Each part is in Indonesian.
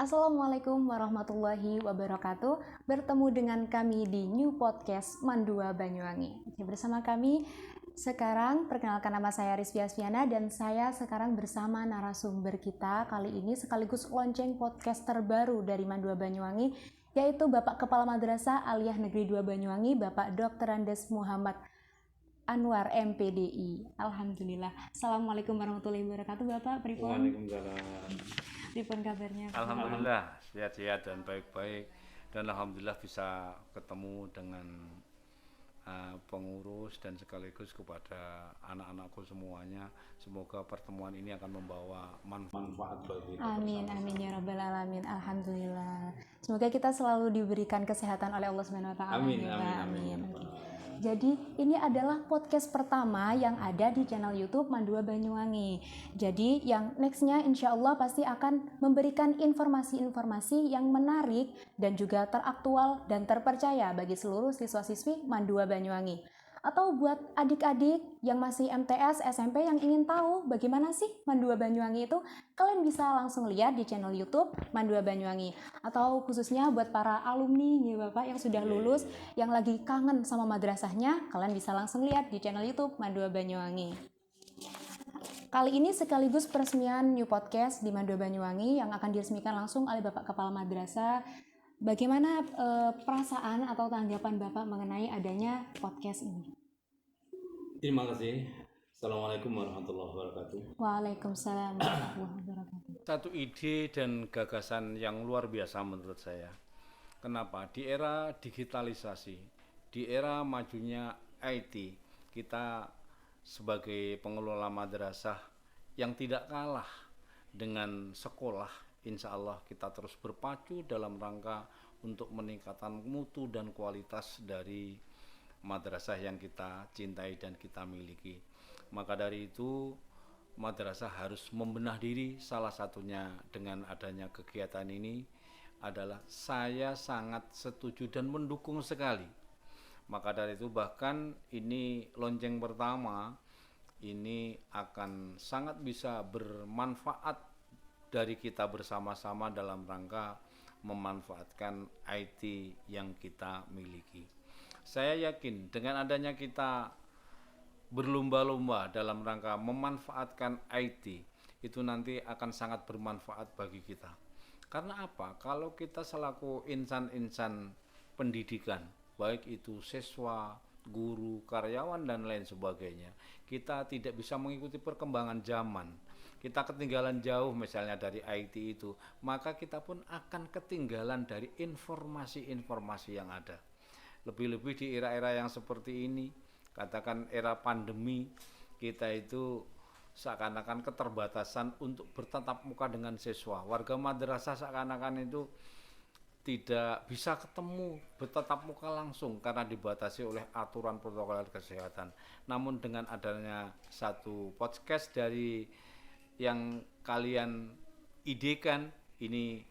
Assalamualaikum warahmatullahi wabarakatuh. Bertemu dengan kami di New Podcast Mandua Banyuwangi. Bersama kami sekarang, perkenalkan nama saya Rizky Asfiana dan saya sekarang bersama narasumber kita kali ini sekaligus lonceng podcast terbaru dari Mandua Banyuwangi, yaitu Bapak Kepala Madrasah Aliyah Negeri 2 Banyuwangi, Bapak Dr. Andes Muhammad Anwar MPDI. Alhamdulillah. Assalamualaikum warahmatullahi wabarakatuh, Bapak. Pripun? Waalaikumsalam. Pripun kabarnya? Alhamdulillah sehat-sehat dan baik-baik, dan alhamdulillah bisa ketemu dengan pengurus dan sekaligus kepada anak-anakku semuanya. Semoga pertemuan ini akan membawa manfaat bagi kita. Amin, amin ya rabbal alamin. Alhamdulillah. Semoga kita selalu diberikan kesehatan oleh Allah Subhanahu wa taala. Amin, Ya, amin, Pak. amin. Oke. Jadi ini adalah podcast pertama yang ada di channel YouTube Mandua Banyuwangi. Jadi yang nextnya insya Allah pasti akan memberikan informasi-informasi yang menarik dan juga teraktual dan terpercaya bagi seluruh siswa-siswi Mandua Banyuwangi. Atau buat adik-adik yang masih MTS, SMP yang ingin tahu bagaimana sih Mandua Banyuwangi itu, kalian bisa langsung lihat di channel YouTube Mandua Banyuwangi. Atau khususnya buat para alumni ya Bapak yang sudah lulus, yang lagi kangen sama madrasahnya, kalian bisa langsung lihat di channel YouTube Mandua Banyuwangi. Kali ini sekaligus peresmian New Podcast di Mandua Banyuwangi yang akan diresmikan langsung oleh Bapak Kepala Madrasah. Bagaimana perasaan atau tanggapan Bapak mengenai adanya podcast ini? Terima kasih. Assalamualaikum warahmatullahi wabarakatuh. Waalaikumsalam warahmatullahi wabarakatuh. Satu ide dan gagasan yang luar biasa menurut saya. Kenapa? Di era digitalisasi, di era majunya IT, kita sebagai pengelola madrasah yang tidak kalah dengan sekolah, insya Allah kita terus berpacu dalam rangka untuk meningkatkan mutu dan kualitas dari madrasah yang kita cintai dan kita miliki. Maka dari itu madrasah harus membenah diri, salah satunya dengan adanya kegiatan ini adalah saya sangat setuju dan mendukung sekali. Maka dari itu bahkan ini lonceng pertama ini akan sangat bisa bermanfaat dari kita bersama-sama dalam rangka memanfaatkan IT yang kita miliki. Saya yakin dengan adanya kita berlomba-lomba dalam rangka memanfaatkan IT, itu nanti akan sangat bermanfaat bagi kita. Karena apa? Kalau kita selaku insan-insan pendidikan, baik itu siswa, guru, karyawan dan lain sebagainya, kita tidak bisa mengikuti perkembangan zaman, kita ketinggalan jauh misalnya dari IT itu, maka kita pun akan ketinggalan dari informasi-informasi yang ada. Lebih-lebih di era-era yang seperti ini, katakan era pandemi, kita itu seakan-akan keterbatasan untuk bertatap muka dengan siswa. Warga madrasah seakan-akan itu tidak bisa ketemu bertatap muka langsung karena dibatasi oleh aturan protokol kesehatan. Namun dengan adanya satu podcast dari yang kalian idekan ini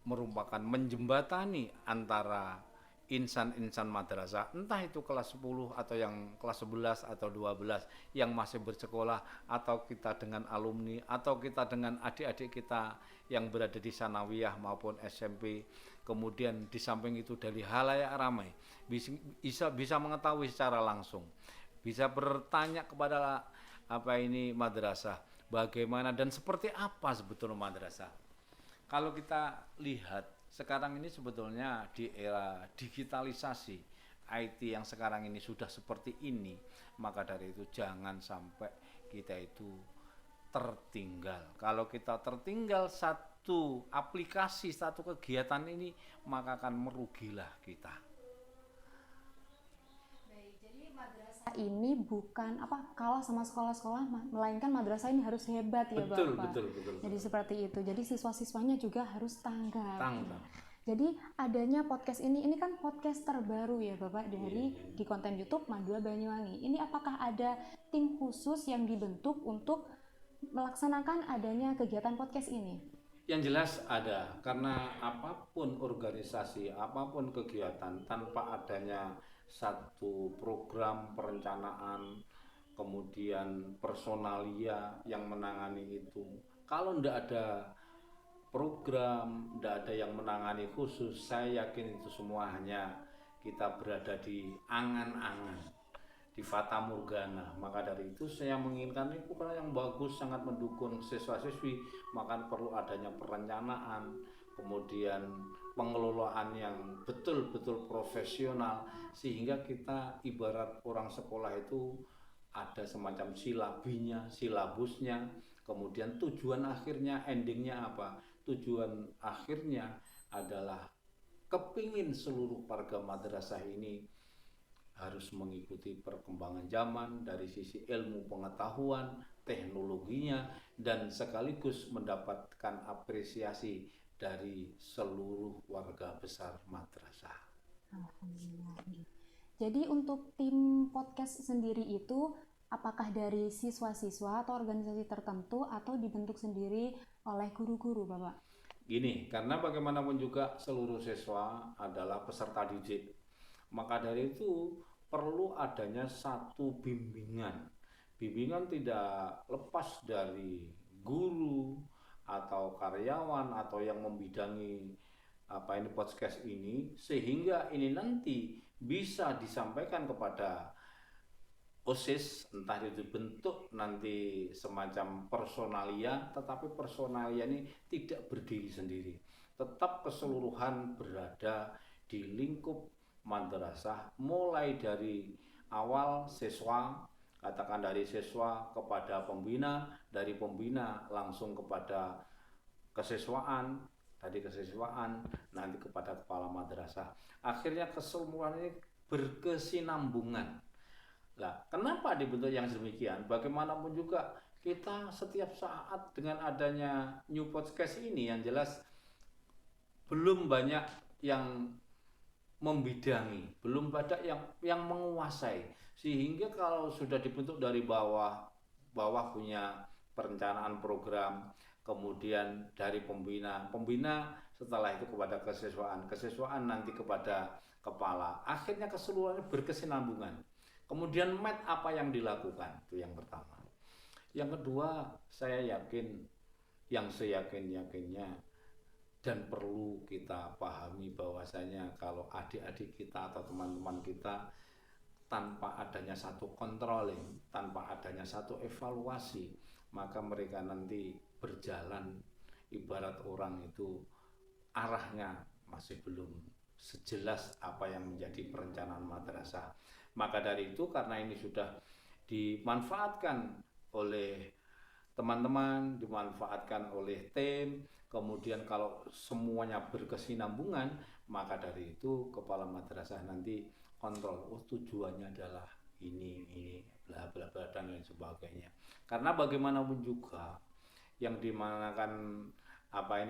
merupakan menjembatani antara insan-insan madrasah, entah itu kelas 10 atau yang kelas 11 atau 12 yang masih bersekolah, atau kita dengan alumni, atau kita dengan adik-adik kita yang berada di sanawiyah maupun SMP. Kemudian di samping itu dari halayak ramai bisa mengetahui secara langsung, bisa bertanya kepada madrasah, bagaimana dan seperti apa sebetulnya madrasah. Kalau kita lihat sekarang ini sebetulnya di era digitalisasi IT yang sekarang ini sudah seperti ini, maka dari itu jangan sampai kita itu tertinggal. Kalau kita tertinggal satu aplikasi, satu kegiatan ini, maka akan merugilah kita. Ini bukan kalah sama sekolah-sekolah, melainkan madrasah ini harus hebat ya Bapak. Betul. Jadi seperti itu. Jadi siswa-siswanya juga harus tanggap. Jadi adanya podcast ini kan podcast terbaru ya Bapak di konten YouTube Mandua Banyuwangi. Ini apakah ada tim khusus yang dibentuk untuk melaksanakan adanya kegiatan podcast ini? Yang jelas ada, karena apapun organisasi, apapun kegiatan tanpa adanya satu program perencanaan, kemudian personalia yang menangani itu, kalau tidak ada program, tidak ada yang menangani khusus. Saya yakin itu semua hanya kita berada di angan-angan, di fata morgana. Maka dari itu saya menginginkan ini bukan yang bagus, sangat mendukung siswa-siswi, maka perlu adanya perencanaan, kemudian pengelolaan yang betul-betul profesional, sehingga kita ibarat orang sekolah itu ada semacam silabinya, silabusnya, kemudian tujuan akhirnya, endingnya apa? Tujuan akhirnya adalah kepingin seluruh warga madrasah ini harus mengikuti perkembangan zaman dari sisi ilmu pengetahuan, teknologinya, dan sekaligus mendapatkan apresiasi dari seluruh warga besar madrasah. Alhamdulillah. Jadi untuk tim podcast sendiri itu apakah dari siswa-siswa atau organisasi tertentu atau dibentuk sendiri oleh guru-guru, Bapak? Gini, karena bagaimanapun juga seluruh siswa adalah peserta didik, maka dari itu perlu adanya satu bimbingan. Bimbingan tidak lepas dari guru atau karyawan atau yang membidangi podcast ini, sehingga ini nanti bisa disampaikan kepada OSIS, entah itu bentuk nanti semacam personalia, tetapi personalia ini tidak berdiri sendiri, tetap keseluruhan berada di lingkup madrasah, mulai dari awal siswa, katakan dari siswa kepada pembina, dari pembina langsung kepada kesiswaan, tadi kesiswaan, nanti kepada kepala madrasah. Akhirnya keseluruhan ini berkesinambungan. Nah, kenapa dibentuk yang demikian? Bagaimanapun juga kita setiap saat dengan adanya new podcast ini yang jelas belum banyak yang membidangi, belum banyak yang menguasai. Sehingga kalau sudah dibentuk dari bawah punya perencanaan program, kemudian dari pembina setelah itu kepada kesiswaan nanti kepada kepala. Akhirnya keseluruhannya berkesinambungan. Kemudian apa yang dilakukan, itu yang pertama. Yang kedua, saya yakin, yang seyakin-yakinnya dan perlu kita pahami bahwasanya kalau adik-adik kita atau teman-teman kita tanpa adanya satu controlling, tanpa adanya satu evaluasi, maka mereka nanti berjalan ibarat orang itu arahnya masih belum sejelas apa yang menjadi perencanaan madrasah. Maka dari itu, karena ini sudah dimanfaatkan oleh teman-teman, dimanfaatkan oleh tim, kemudian kalau semuanya berkesinambungan, maka dari itu kepala madrasah nanti kontrol, tujuannya adalah ini bla bla bla dan lain sebagainya. Karena bagaimanapun juga yang dimanakan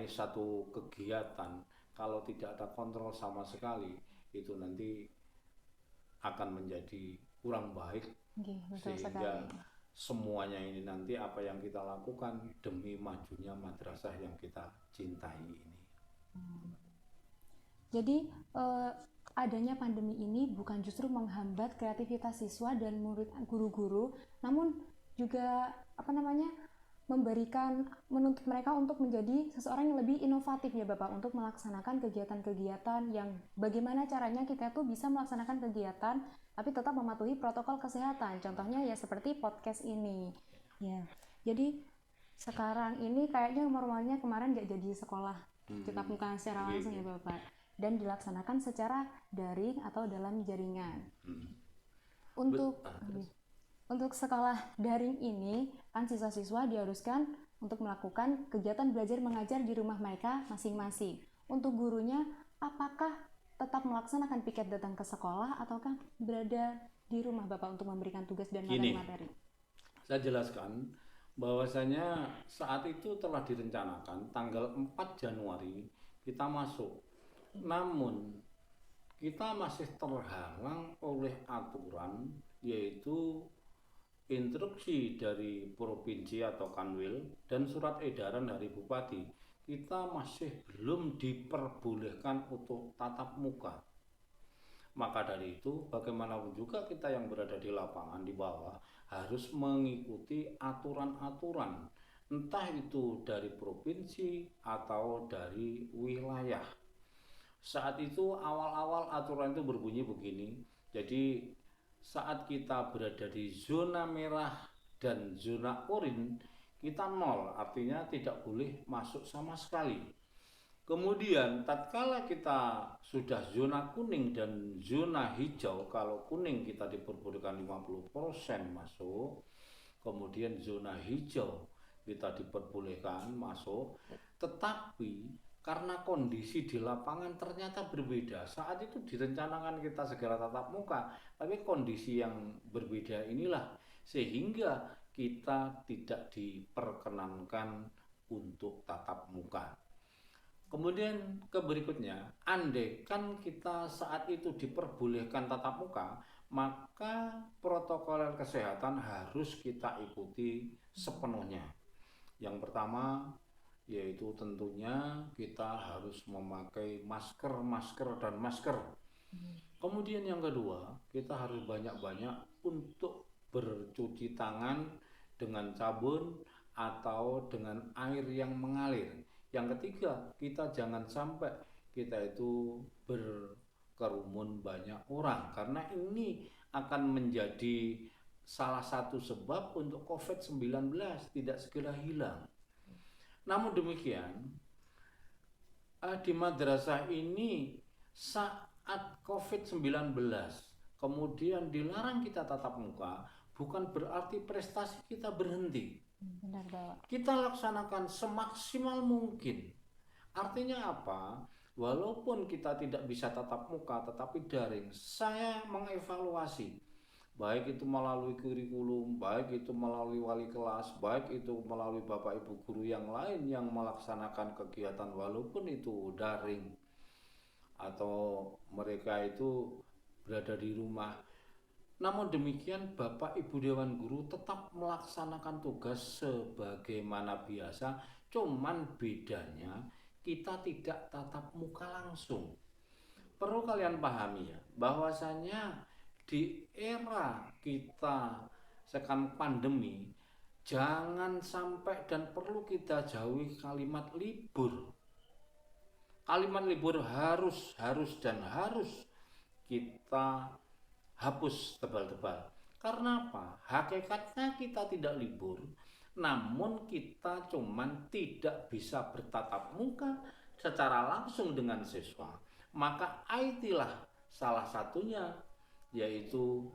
satu kegiatan, kalau tidak ada kontrol sama sekali, itu nanti akan menjadi kurang baik. Betul sehingga sekali. Semuanya ini nanti apa yang kita lakukan demi majunya madrasah yang kita cintai ini. Jadi adanya pandemi ini bukan justru menghambat kreativitas siswa dan murid guru-guru, namun juga menuntut mereka untuk menjadi seseorang yang lebih inovatif ya Bapak, untuk melaksanakan kegiatan-kegiatan yang bagaimana caranya kita tuh bisa melaksanakan kegiatan tapi tetap mematuhi protokol kesehatan. Contohnya ya seperti podcast ini. Ya. Jadi sekarang ini kayaknya normalnya kemarin nggak jadi sekolah tatap muka secara langsung ya Bapak, dan dilaksanakan secara daring atau dalam jaringan. Untuk sekolah daring ini, kan siswa-siswa diharuskan untuk melakukan kegiatan belajar mengajar di rumah mereka masing-masing. Untuk gurunya, apakah tetap melaksanakan piket datang ke sekolah ataukah berada di rumah Bapak untuk memberikan tugas dan materi? Saya jelaskan bahwasanya saat itu telah direncanakan tanggal 4 Januari kita masuk. Namun kita masih terhalang oleh aturan, yaitu instruksi dari provinsi atau kanwil dan surat edaran dari bupati. Kita masih belum diperbolehkan untuk tatap muka. Maka dari itu, bagaimanapun juga kita yang berada di lapangan di bawah harus mengikuti aturan-aturan entah itu dari provinsi atau dari wilayah. Saat itu awal-awal aturan itu berbunyi begini, jadi saat kita berada di zona merah dan zona oranye, kita nol, artinya tidak boleh masuk sama sekali. Kemudian tatkala kita sudah zona kuning dan zona hijau, kalau kuning kita diperbolehkan 50% masuk, kemudian zona hijau kita diperbolehkan masuk, tetapi karena kondisi di lapangan ternyata berbeda. Saat itu direncanakan kita segera tatap muka, tapi kondisi yang berbeda inilah sehingga kita tidak diperkenankan untuk tatap muka. Kemudian ke berikutnya, andai kan kita saat itu diperbolehkan tatap muka, maka protokol kesehatan harus kita ikuti sepenuhnya. Yang pertama yaitu tentunya kita harus memakai masker dan masker. Kemudian yang kedua, kita harus banyak-banyak untuk bercuci tangan dengan sabun atau dengan air yang mengalir. Yang ketiga, kita jangan sampai kita itu berkerumun banyak orang, karena ini akan menjadi salah satu sebab untuk COVID-19 tidak segera hilang. Namun demikian, di madrasah ini saat COVID-19 kemudian dilarang kita tatap muka, bukan berarti prestasi kita berhenti. Benar, Bapak. Kita laksanakan semaksimal mungkin. Artinya apa? Walaupun kita tidak bisa tatap muka tetapi daring, saya mengevaluasi baik itu melalui kurikulum, baik itu melalui wali kelas, baik itu melalui bapak ibu guru yang lain yang melaksanakan kegiatan walaupun itu daring atau mereka itu berada di rumah. Namun demikian Bapak Ibu Dewan Guru tetap melaksanakan tugas sebagaimana biasa, cuman bedanya kita tidak tatap muka langsung. Perlu kalian pahami ya, bahwasanya di era kita sekarang pandemi, jangan sampai dan perlu kita jauhi kalimat libur. Kalimat libur harus kita hapus tebal-tebal. Karena apa? Hakikatnya kita tidak libur, namun kita cuman tidak bisa bertatap muka secara langsung dengan siswa. Maka IT lah salah satunya, yaitu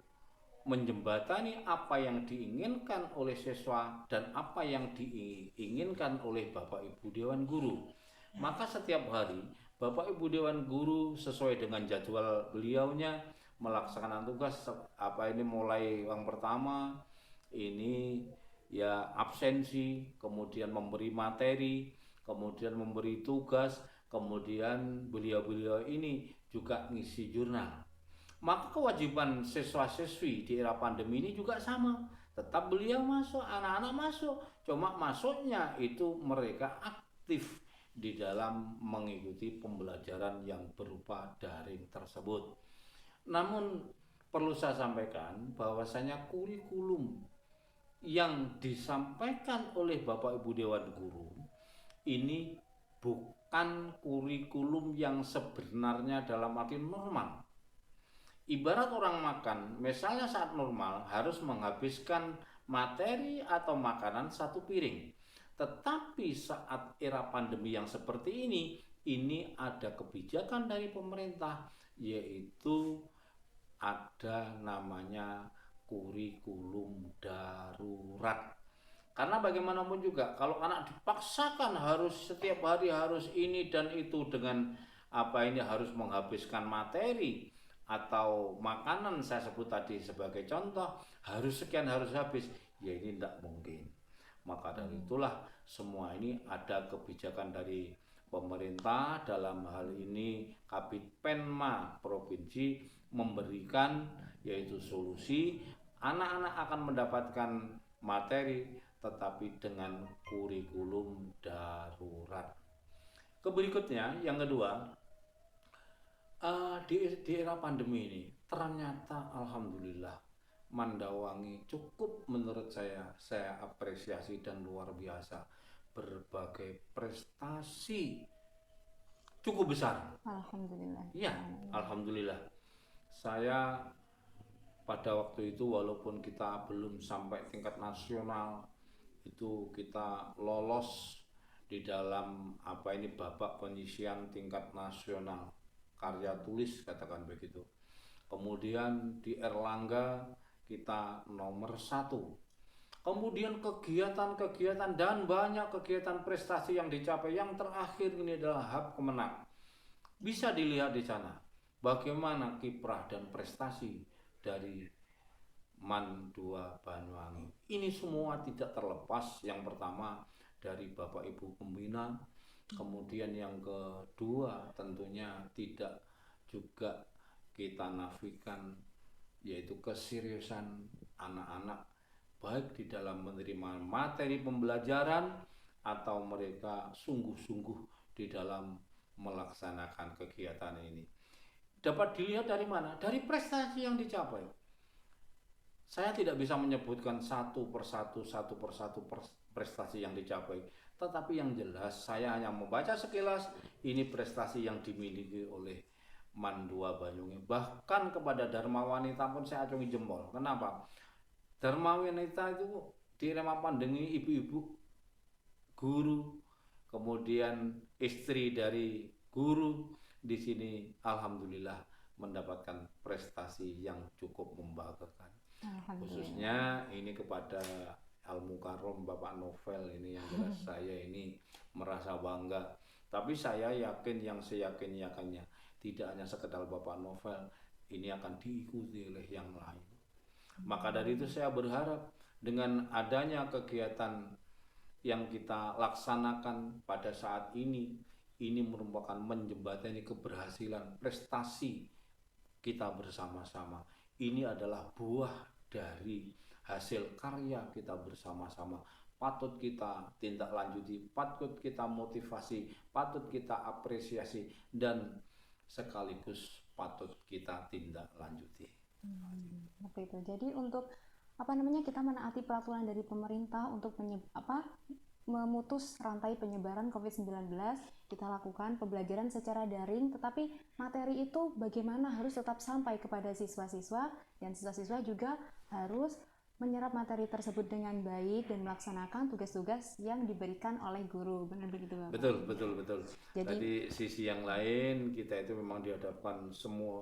menjembatani apa yang diinginkan oleh siswa dan apa yang diinginkan oleh Bapak Ibu Dewan Guru. Maka setiap hari Bapak Ibu Dewan Guru sesuai dengan jadwal beliaunya melaksanakan tugas mulai yang pertama ini ya absensi, kemudian memberi materi, kemudian memberi tugas, kemudian beliau-beliau ini juga ngisi jurnal. Maka kewajiban siswa-siswi di era pandemi ini juga sama, tetap beliau masuk, anak-anak masuk, cuma masuknya itu mereka aktif di dalam mengikuti pembelajaran yang berupa daring tersebut. Namun perlu saya sampaikan bahwasanya kurikulum yang disampaikan oleh Bapak Ibu Dewan Guru ini bukan kurikulum yang sebenarnya dalam arti normal. Ibarat orang makan, misalnya saat normal harus menghabiskan materi atau makanan satu piring. Tetapi saat era pandemi yang seperti ini ada kebijakan dari pemerintah, yaitu ada namanya kurikulum darurat. Karena bagaimanapun juga kalau anak dipaksakan harus setiap hari harus ini dan itu dengan harus menghabiskan materi atau makanan, saya sebut tadi sebagai contoh, harus sekian harus habis, ya ini tidak mungkin. Maka dari itulah semua ini ada kebijakan dari pemerintah, dalam hal ini Kabid Penma Provinsi memberikan yaitu solusi anak-anak akan mendapatkan materi tetapi dengan kurikulum darurat. Berikutnya yang kedua, di era pandemi ini ternyata alhamdulillah Mandawangi cukup menurut saya apresiasi dan luar biasa, berbagai prestasi cukup besar. Alhamdulillah. Iya, alhamdulillah. Saya pada waktu itu walaupun kita belum sampai tingkat nasional, itu kita lolos di dalam babak penyisian tingkat nasional karya tulis, katakan begitu. Kemudian di Erlangga kita nomor 1. Kemudian kegiatan-kegiatan dan banyak kegiatan prestasi yang dicapai. Yang terakhir ini adalah HAP Kemenang. Bisa dilihat di sana bagaimana kiprah dan prestasi dari MAN 2 Banyuwangi. Ini semua tidak terlepas, yang pertama dari Bapak Ibu Pembina, kemudian yang kedua tentunya tidak juga kita nafikan, yaitu keseriusan anak-anak baik di dalam menerima materi pembelajaran atau mereka sungguh-sungguh di dalam melaksanakan kegiatan ini. Dapat dilihat dari mana? Dari prestasi yang dicapai. Saya tidak bisa menyebutkan satu persatu prestasi yang dicapai, tetapi yang jelas saya hanya membaca sekilas ini prestasi yang dimiliki oleh MAN 2 Banyuwangi. Bahkan kepada Dharma Wanita pun saya acungi jempol. Kenapa? Dharma Wanita itu di era pandemi, ibu-ibu guru, kemudian istri dari guru di sini alhamdulillah mendapatkan prestasi yang cukup membanggakan. Khususnya ini kepada Al Mukarrom Bapak Novel ini, yang jelas saya ini merasa bangga. Tapi saya yakin, yang seyakin-yakinnya, tidak hanya sekedar Bapak Novel, ini akan diikuti oleh yang lain. Maka dari itu saya berharap dengan adanya kegiatan yang kita laksanakan pada saat ini merupakan menjembatani keberhasilan prestasi kita bersama-sama. Ini adalah buah dari hasil karya kita bersama-sama. Patut kita tindak lanjuti, patut kita motivasi, patut kita apresiasi, dan sekaligus patut kita tindak lanjuti. Seperti itu. Jadi untuk kita menaati peraturan dari pemerintah untuk memutus rantai penyebaran COVID-19, kita lakukan pembelajaran secara daring, tetapi materi itu bagaimana harus tetap sampai kepada siswa-siswa, dan siswa-siswa juga harus menyerap materi tersebut dengan baik dan melaksanakan tugas-tugas yang diberikan oleh guru. Benar begitu, Bapak? Betul. Jadi sisi yang lain, kita itu memang dihadapkan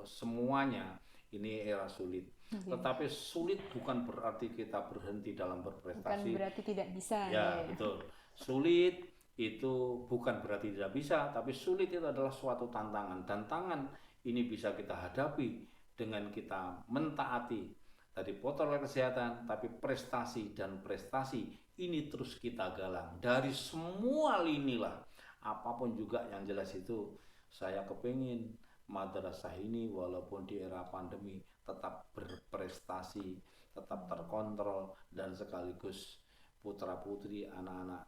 semuanya ini era sulit. Tetapi sulit bukan berarti kita berhenti dalam berprestasi. Bukan berarti tidak bisa. Ya, betul. Sulit itu bukan berarti tidak bisa, tapi sulit itu adalah suatu tantangan. Tantangan ini bisa kita hadapi dengan kita mentaati tadi protokol kesehatan, tapi prestasi ini terus kita galang dari semua lini lah. Apapun juga yang jelas itu, saya kepingin madrasah ini walaupun di era pandemi tetap berprestasi, tetap terkontrol, dan sekaligus putra-putri anak-anak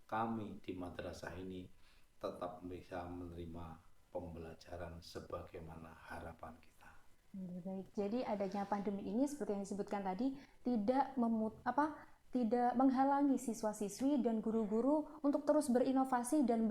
kami di madrasah ini tetap bisa menerima pembelajaran sebagaimana harapan kita. Baik, jadi adanya pandemi ini seperti yang disebutkan tadi tidak menghalangi siswa-siswi dan guru-guru untuk terus berinovasi dan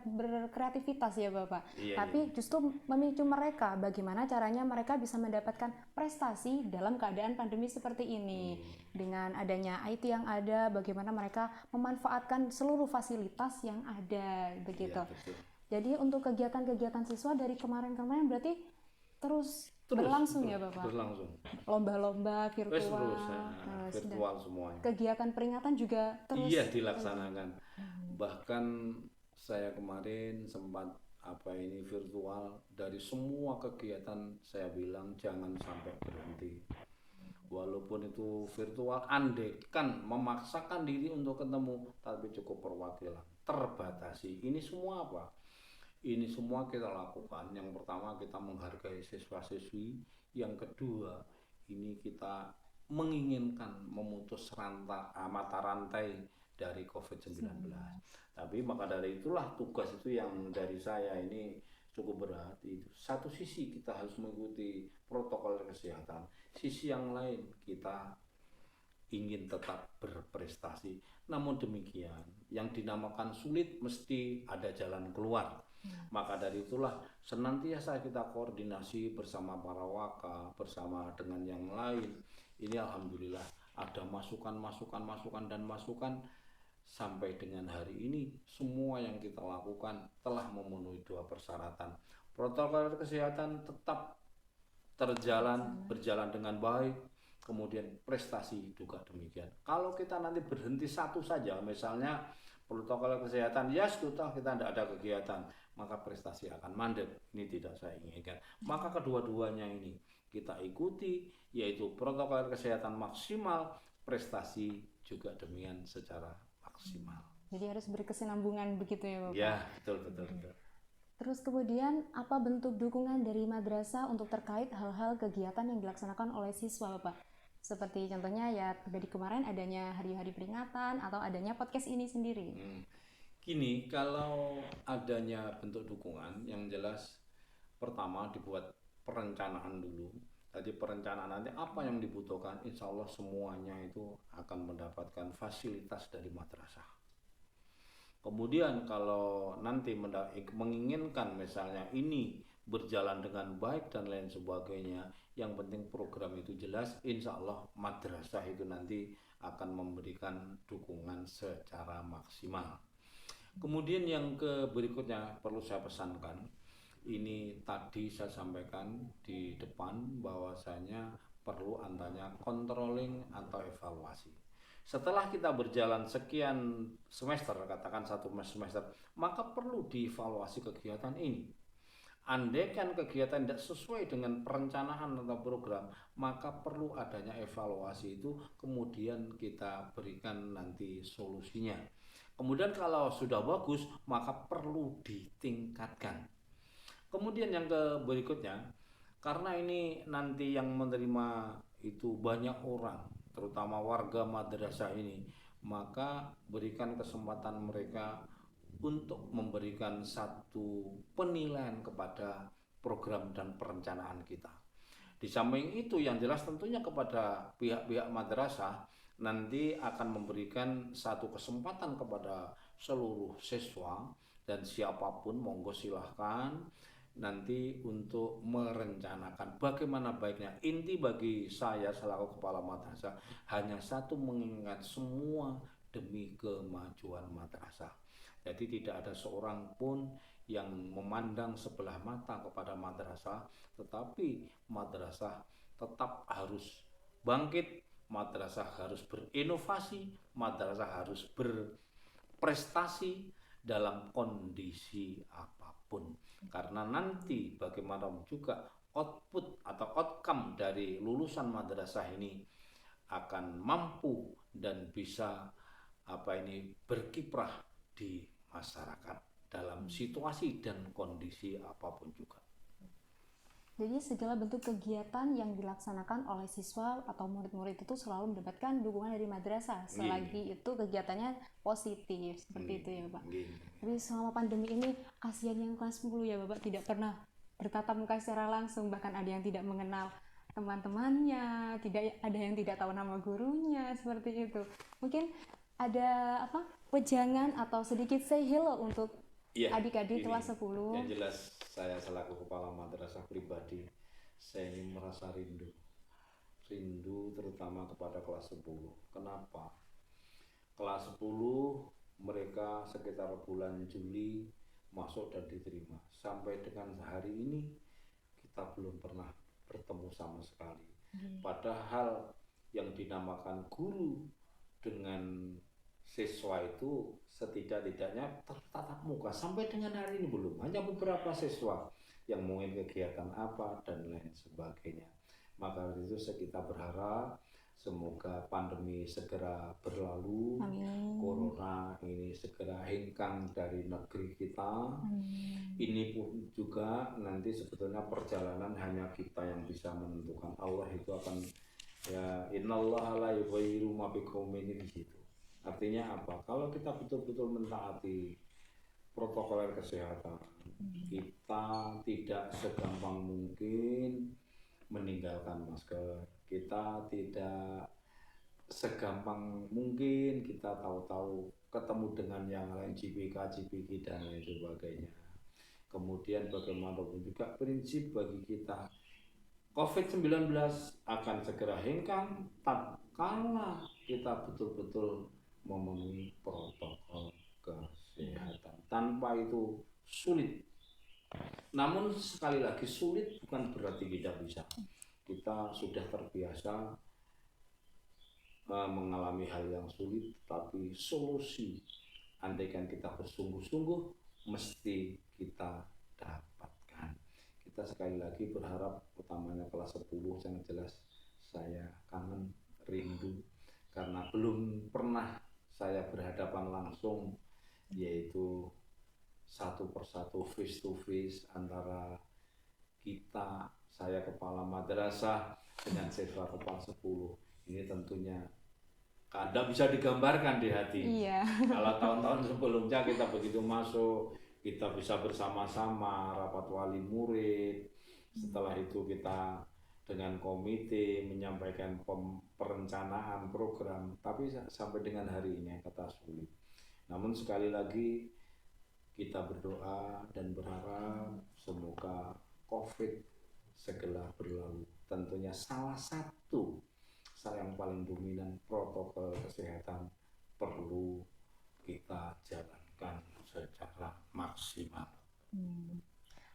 berkreativitas ya Bapak. Tapi justru memicu mereka bagaimana caranya mereka bisa mendapatkan prestasi dalam keadaan pandemi seperti ini. Dengan adanya IT yang ada, bagaimana mereka memanfaatkan seluruh fasilitas yang ada begitu. Jadi untuk kegiatan-kegiatan siswa dari kemarin-kemarin berarti terus berlangsung ya Bapak? Berlangsung. Lomba-lomba virtual, virtual semuanya. Kegiatan peringatan juga terus dilaksanakan. Bahkan saya kemarin sempat virtual. Dari semua kegiatan saya bilang jangan sampai berhenti. Walaupun itu virtual, andekan memaksakan diri untuk ketemu, tapi cukup perwakilan terbatasi. Ini semua apa? Ini semua kita lakukan. Yang pertama, kita menghargai siswa-siswi. Yang kedua, ini kita menginginkan memutus mata rantai dari COVID-19. Tapi maka dari itulah tugas itu yang dari saya ini cukup berat. Itu satu sisi kita harus mengikuti protokol kesehatan, sisi yang lain kita ingin tetap berprestasi. Namun demikian, yang dinamakan sulit mesti ada jalan keluar. Maka dari itulah senantiasa kita koordinasi bersama para waka, bersama dengan yang lain. Ini alhamdulillah ada masukan dan masukan sampai dengan hari ini semua yang kita lakukan telah memenuhi dua persyaratan. Protokol kesehatan tetap berjalan dengan baik, kemudian prestasi juga demikian. Kalau kita nanti berhenti satu saja, misalnya protokol kesehatan, ya sudah kita tidak ada kegiatan, maka prestasi akan mandek. Ini tidak saya inginkan. Maka kedua-duanya ini kita ikuti, yaitu protokol kesehatan maksimal, prestasi juga demikian secara maksimal. Jadi harus berkesinambungan begitu ya Bapak? Ya, betul. Terus kemudian apa bentuk dukungan dari madrasah untuk terkait hal-hal kegiatan yang dilaksanakan oleh siswa Bapak? Seperti contohnya ya dari kemarin adanya hari-hari peringatan atau adanya podcast ini sendiri. Gini, kalau adanya bentuk dukungan yang jelas pertama dibuat perencanaan dulu. Jadi perencanaan nanti apa yang dibutuhkan, insya Allah semuanya itu akan mendapatkan fasilitas dari madrasah. Kemudian kalau nanti menginginkan misalnya ini berjalan dengan baik dan lain sebagainya, yang penting program itu jelas, insya Allah madrasah itu nanti akan memberikan dukungan secara maksimal. Kemudian yang berikutnya perlu saya pesankan, ini tadi saya sampaikan di depan bahwasanya perlu adanya controlling atau evaluasi. Setelah kita berjalan sekian semester, katakan satu semester, maka perlu dievaluasi kegiatan ini. Andaikan kegiatan tidak sesuai dengan perencanaan atau program, maka perlu adanya evaluasi itu, kemudian kita berikan nanti solusinya. Kemudian kalau sudah bagus, maka perlu ditingkatkan. Kemudian yang berikutnya, karena ini nanti yang menerima itu banyak orang, terutama warga madrasah ini, maka berikan kesempatan mereka untuk memberikan satu penilaian kepada program dan perencanaan kita. Di samping itu yang jelas tentunya kepada pihak-pihak madrasah nanti akan memberikan satu kesempatan kepada seluruh siswa dan siapapun monggo silahkan nanti untuk merencanakan bagaimana baiknya. Inti bagi saya selaku kepala madrasah hanya satu, mengingat semua demi kemajuan madrasah. Jadi tidak ada seorang pun yang memandang sebelah mata kepada madrasah, tetapi madrasah tetap harus bangkit, madrasah harus berinovasi, madrasah harus berprestasi dalam kondisi apapun. Karena nanti bagaimanapun juga output atau outcome dari lulusan madrasah ini akan mampu dan bisa berkiprah di masyarakat dalam situasi dan kondisi apapun juga. Jadi segala bentuk kegiatan yang dilaksanakan oleh siswa atau murid-murid itu selalu mendapatkan dukungan dari madrasah selagi itu kegiatannya positif, seperti itu ya Pak. Tapi selama pandemi ini kasihan yang kelas 10 ya Bapak, tidak pernah bertatap muka secara langsung, bahkan ada yang tidak mengenal teman-temannya, tidak ada yang tidak tahu nama gurunya, seperti itu. Mungkin ada wejangan atau sedikit say hello untuk adik-adik kelas 10. Yang jelas saya selaku kepala madrasah pribadi, saya ini merasa rindu terutama kepada kelas 10. Kenapa? Kelas 10 mereka sekitar bulan Juli masuk dan diterima. Sampai dengan hari ini kita belum pernah bertemu sama sekali. Padahal yang dinamakan guru dengan siswa itu setidak-tidaknya tertatap muka. Sampai dengan hari ini belum, hanya beberapa siswa yang mungkin kegiatan apa dan lain sebagainya. Maka itu kita berharap semoga pandemi segera berlalu. Amin. Corona ini segera hengkang dari negeri kita. Amin. Ini pun juga nanti sebetulnya perjalanan hanya kita yang bisa menentukan. Allah itu akan innallaha la yughayyiru ma biqaumin di situ. Artinya apa? Kalau kita betul-betul mentaati protokol kesehatan. Kita tidak segampang mungkin meninggalkan masker. Kita tidak segampang mungkin kita tahu-tahu ketemu dengan yang lain, GPK dan lain sebagainya. Kemudian bagaimanapun juga prinsip bagi kita, COVID-19 akan segera hengkang tatkala kita betul-betul memenuhi protokol kesehatan. Tanpa itu sulit. Namun sekali lagi sulit bukan berarti tidak bisa. Kita sudah terbiasa mengalami hal yang sulit, tapi solusi andaikan kita bersungguh-sungguh mesti kita dapatkan. Kita sekali lagi berharap, utamanya kelas 10, yang jelas saya kangen, rindu, karena belum pernah saya berhadapan langsung, yaitu satu persatu face to face antara kita, saya kepala madrasah dengan siswa kelas 10. Ini tentunya kadang bisa digambarkan di hati. Iya. Kalau tahun-tahun sebelumnya kita begitu masuk, kita bisa bersama-sama rapat wali murid. Setelah itu kita dengan komite menyampaikan perencanaan program. Tapi sampai dengan hari ini kata sulit. Namun sekali lagi kita berdoa dan berharap semoga COVID segera berlalu. Tentunya salah satu yang paling dominan protokol kesehatan perlu kita jalankan secara maksimal.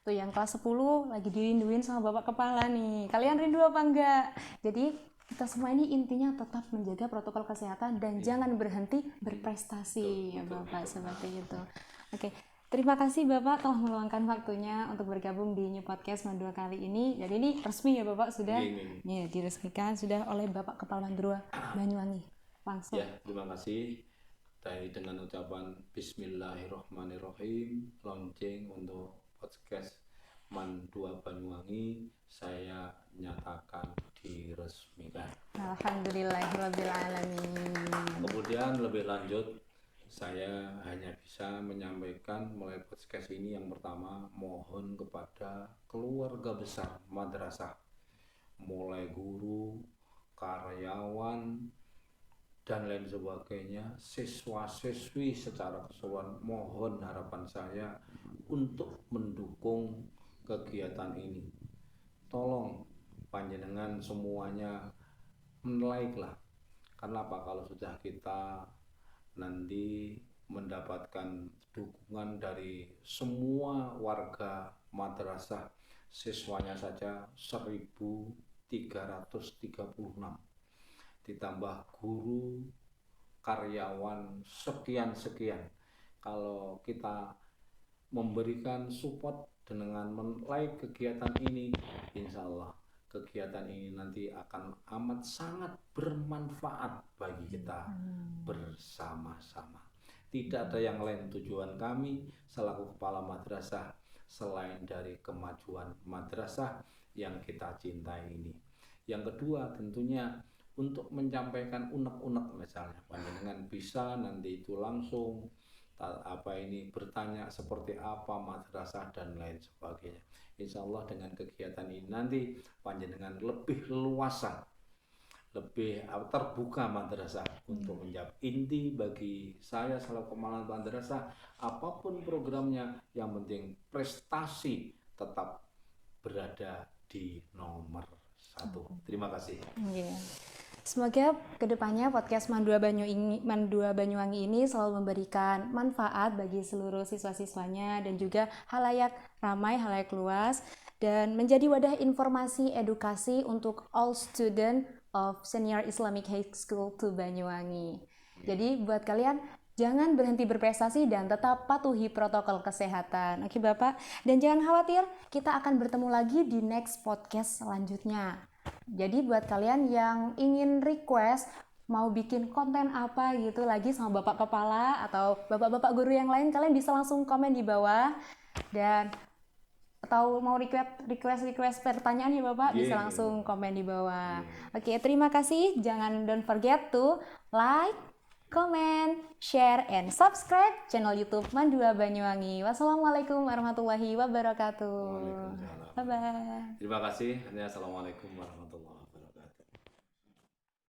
Tuh yang kelas 10 lagi dirinduin sama Bapak Kepala nih. Kalian rindu apa enggak? Jadi kita semua ini intinya tetap menjaga protokol kesehatan dan jangan berhenti berprestasi, ya Bapak, seperti itu. Oke. Terima kasih Bapak telah meluangkan waktunya untuk bergabung di New Podcast Mandua kali ini. Jadi ini resmi ya Bapak sudah ya, diresmikan sudah oleh Bapak Kepala Mandua Banyuwangi. Langsung. Ya, terima kasih. Dengan ucapan Bismillahirrahmanirrahim, launching untuk podcast Mandua Banyuwangi saya nyatakan diresmikan. Alhamdulillahirrabbilalamin. Kemudian lebih lanjut, saya hanya bisa menyampaikan mulai podcast ini yang pertama, mohon kepada keluarga besar madrasah, mulai guru, karyawan, dan lain sebagainya, siswa-siswi secara keseluruhan, mohon harapan saya untuk mendukung kegiatan ini. Tolong panjenengan semuanya like lah. Kenapa? Kalau sudah kita nanti mendapatkan dukungan dari semua warga madrasah, siswanya saja 1.336, ditambah guru, karyawan sekian-sekian. Kalau kita memberikan support dengan like kegiatan ini, insya Allah kegiatan ini nanti akan amat sangat bermanfaat bagi kita bersama-sama. Tidak ada yang lain tujuan kami selaku kepala madrasah selain dari kemajuan madrasah yang kita cintai ini. Yang kedua tentunya untuk menyampaikan unek-unek, misalnya panjenengan bisa nanti itu langsung bertanya seperti apa madrasah dan lain sebagainya. Insya Allah dengan kegiatan ini nanti panjenengan lebih leluasa, lebih terbuka madrasah untuk menjawab. Inti bagi saya selaku kepala madrasah, apapun programnya, yang penting prestasi tetap berada di nomor 1. Terima kasih. Semoga kedepannya podcast Mandua Banyuwangi ini selalu memberikan manfaat bagi seluruh siswa-siswanya dan juga halayak ramai, halayak luas, dan menjadi wadah informasi edukasi untuk all student of Senior Islamic High School to Banyuwangi. Jadi buat kalian jangan berhenti berprestasi dan tetap patuhi protokol kesehatan. Oke Bapak, dan jangan khawatir, kita akan bertemu lagi di next podcast selanjutnya. Jadi buat kalian yang ingin request mau bikin konten apa gitu lagi sama Bapak Kepala atau Bapak-bapak guru yang lain, kalian bisa langsung komen di bawah, dan atau mau request pertanyaan ya Bapak, bisa langsung komen di bawah. Oke, terima kasih. Jangan don't forget to like, comment, share, and subscribe channel YouTube Mandua Banyuwangi. Wassalamualaikum warahmatullahi wabarakatuh. Waalaikumsalam. Bye-bye. Terima kasih. Assalamualaikum warahmatullahi wabarakatuh.